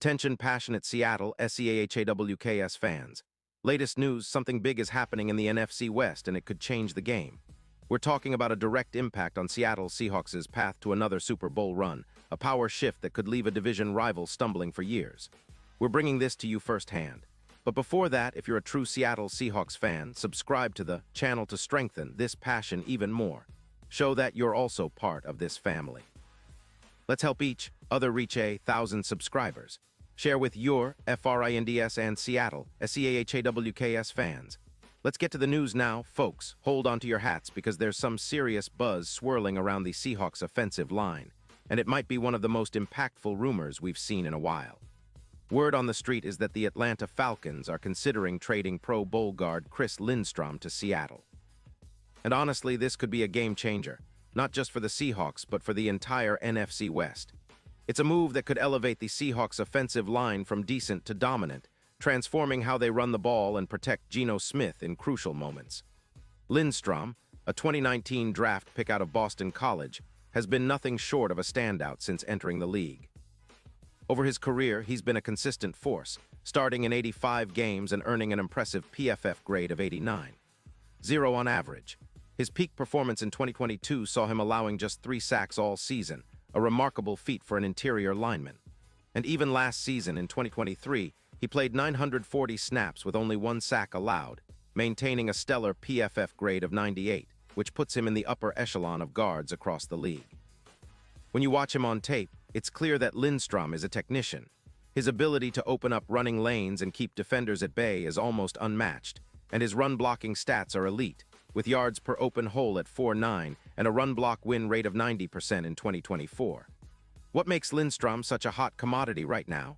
Attention passionate Seattle SEAHAWKS fans. Latest news, something big is happening in the NFC West and it could change the game. We're talking about a direct impact on Seattle Seahawks' path to another Super Bowl run, a power shift that could leave a division rival stumbling for years. We're bringing this to you firsthand. But before that, if you're a true Seattle Seahawks fan, subscribe to the channel to strengthen this passion even more. Show that you're also part of this family. Let's help each other reach 1,000 subscribers. Share with your FRINDS and Seattle SEAHAWKS fans. Let's get to the news now, folks. Hold on to your hats because there's some serious buzz swirling around the Seahawks offensive line, and it might be one of the most impactful rumors we've seen in a while. Word on the street is that the Atlanta Falcons are considering trading Pro Bowl guard Chris Lindstrom to Seattle. And honestly, this could be a game changer, not just for the Seahawks, but for the entire NFC West. It's a move that could elevate the Seahawks' offensive line from decent to dominant, transforming how they run the ball and protect Geno Smith in crucial moments. Lindstrom, a 2019 draft pick out of Boston College, has been nothing short of a standout since entering the league. Over his career, he's been a consistent force, starting in 85 games and earning an impressive PFF grade of 89. 0 on average. His peak performance in 2022 saw him allowing just 3 sacks all season, a remarkable feat for an interior lineman. And even last season, in 2023, he played 940 snaps with only 1 sack allowed, maintaining a stellar PFF grade of 98, which puts him in the upper echelon of guards across the league. When you watch him on tape, it's clear that Lindstrom is a technician. His ability to open up running lanes and keep defenders at bay is almost unmatched, and his run-blocking stats are elite, with yards per open hole at 4.9 and a run-block win rate of 90% in 2024. What makes Lindstrom such a hot commodity right now?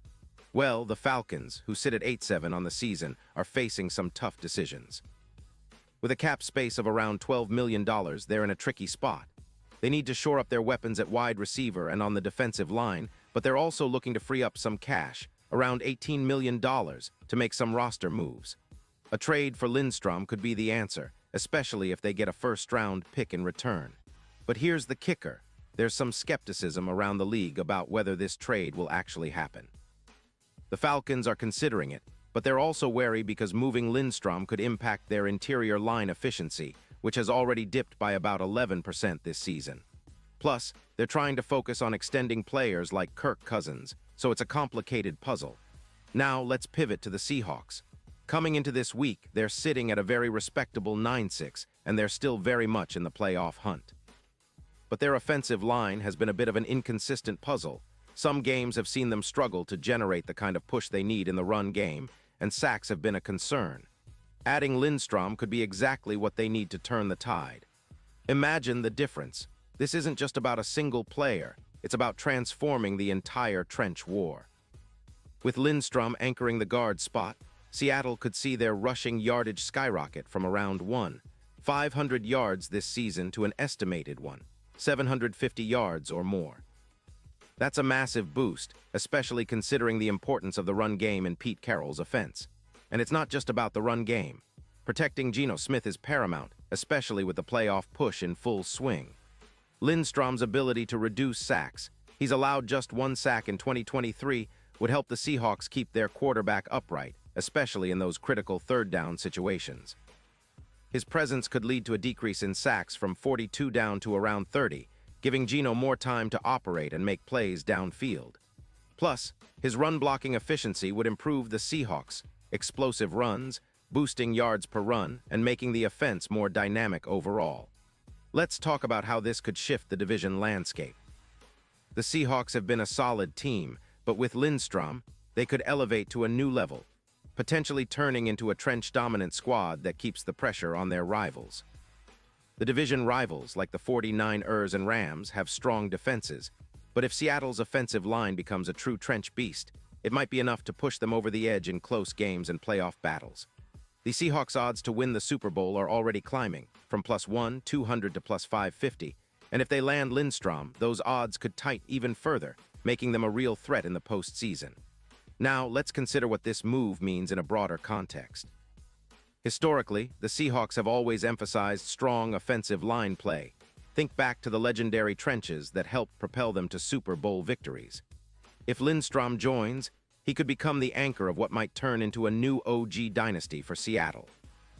Well, the Falcons, who sit at 8-7 on the season, are facing some tough decisions. With a cap space of around $12 million, they're in a tricky spot. They need to shore up their weapons at wide receiver and on the defensive line, but they're also looking to free up some cash, around $18 million, to make some roster moves. A trade for Lindstrom could be the answer, especially if they get a first-round pick in return. But here's the kicker. There's some skepticism around the league about whether this trade will actually happen. The Falcons are considering it, but they're also wary because moving Lindstrom could impact their interior line efficiency, which has already dipped by about 11% this season. Plus, they're trying to focus on extending players like Kirk Cousins, so it's a complicated puzzle. Now, let's pivot to the Seahawks. Coming into this week, they're sitting at a very respectable 9-6, and they're still very much in the playoff hunt. But their offensive line has been a bit of an inconsistent puzzle. Some games have seen them struggle to generate the kind of push they need in the run game, and sacks have been a concern. Adding Lindstrom could be exactly what they need to turn the tide. Imagine the difference. This isn't just about a single player, it's about transforming the entire trench war. With Lindstrom anchoring the guard spot, Seattle could see their rushing yardage skyrocket from around 500 yards this season to an estimated 750 yards or more. That's a massive boost, especially considering the importance of the run game in Pete Carroll's offense. And it's not just about the run game. Protecting Geno Smith is paramount, especially with the playoff push in full swing. Lindstrom's ability to reduce sacks, he's allowed just 1 sack in 2023, would help the Seahawks keep their quarterback upright, especially in those critical third-down situations. His presence could lead to a decrease in sacks from 42 down to around 30, giving Geno more time to operate and make plays downfield. Plus, his run-blocking efficiency would improve the Seahawks' explosive runs, boosting yards per run, and making the offense more dynamic overall. Let's talk about how this could shift the division landscape. The Seahawks have been a solid team, but with Lindstrom, they could elevate to a new level, potentially turning into a trench-dominant squad that keeps the pressure on their rivals. The division rivals, like the 49ers and Rams, have strong defenses, but if Seattle's offensive line becomes a true trench beast, it might be enough to push them over the edge in close games and playoff battles. The Seahawks' odds to win the Super Bowl are already climbing, from +1,200 to +550, and if they land Lindstrom, those odds could tighten even further, making them a real threat in the postseason. Now, let's consider what this move means in a broader context. Historically, the Seahawks have always emphasized strong offensive line play. Think back to the legendary trenches that helped propel them to Super Bowl victories. If Lindstrom joins, He could become the anchor of what might turn into a new OG dynasty for Seattle.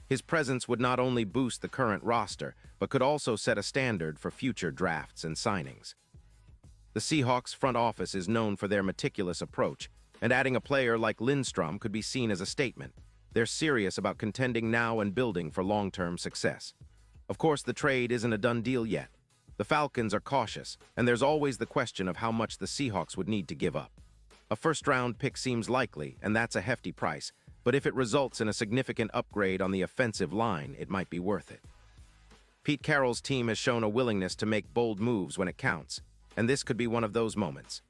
His presence would not only boost the current roster, but could also set a standard for future drafts and signings. The Seahawks front office is known for their meticulous approach, and adding a player like Lindstrom could be seen as a statement. They're serious about contending now and building for long-term success. Of course, the trade isn't a done deal yet. The Falcons are cautious, and there's always the question of how much the Seahawks would need to give up. A first-round pick seems likely, and that's a hefty price, but if it results in a significant upgrade on the offensive line, it might be worth it. Pete Carroll's team has shown a willingness to make bold moves when it counts, and this could be one of those moments.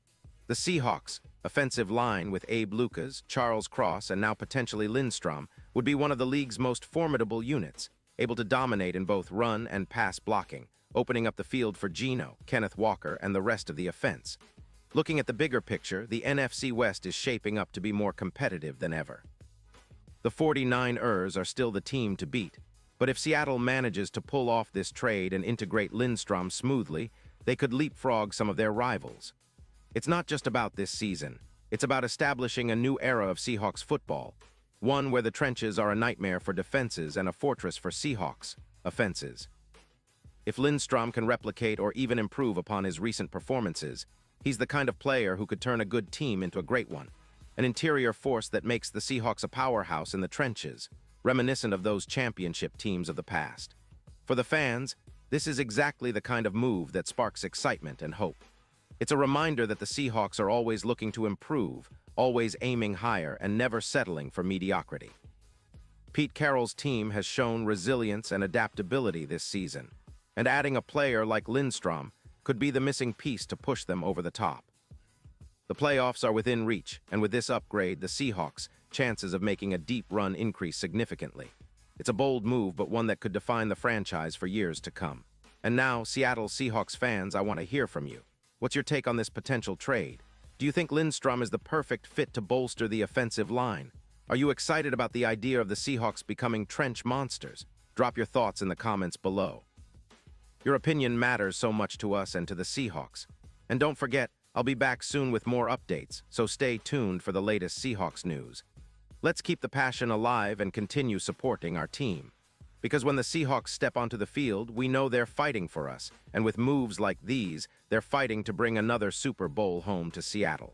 The Seahawks' offensive line with Abe Lucas, Charles Cross, and now potentially Lindstrom would be one of the league's most formidable units, able to dominate in both run and pass blocking, opening up the field for Geno, Kenneth Walker, and the rest of the offense. Looking at the bigger picture, the NFC West is shaping up to be more competitive than ever. The 49ers are still the team to beat, but if Seattle manages to pull off this trade and integrate Lindstrom smoothly, they could leapfrog some of their rivals. It's not just about this season. It's about establishing a new era of Seahawks football, one where the trenches are a nightmare for defenses and a fortress for Seahawks offenses. If Lindstrom can replicate or even improve upon his recent performances, he's the kind of player who could turn a good team into a great one, an interior force that makes the Seahawks a powerhouse in the trenches, reminiscent of those championship teams of the past. For the fans, this is exactly the kind of move that sparks excitement and hope. It's a reminder that the Seahawks are always looking to improve, always aiming higher, and never settling for mediocrity. Pete Carroll's team has shown resilience and adaptability this season, and adding a player like Lindstrom could be the missing piece to push them over the top. The playoffs are within reach, and with this upgrade, the Seahawks' chances of making a deep run increase significantly. It's a bold move, but one that could define the franchise for years to come. And now, Seattle Seahawks fans, I want to hear from you. What's your take on this potential trade? Do you think Lindstrom is the perfect fit to bolster the offensive line? Are you excited about the idea of the Seahawks becoming trench monsters? Drop your thoughts in the comments below. Your opinion matters so much to us and to the Seahawks. And don't forget, I'll be back soon with more updates, so stay tuned for the latest Seahawks news. Let's keep the passion alive and continue supporting our team. Because when the Seahawks step onto the field, we know they're fighting for us, and with moves like these, they're fighting to bring another Super Bowl home to Seattle.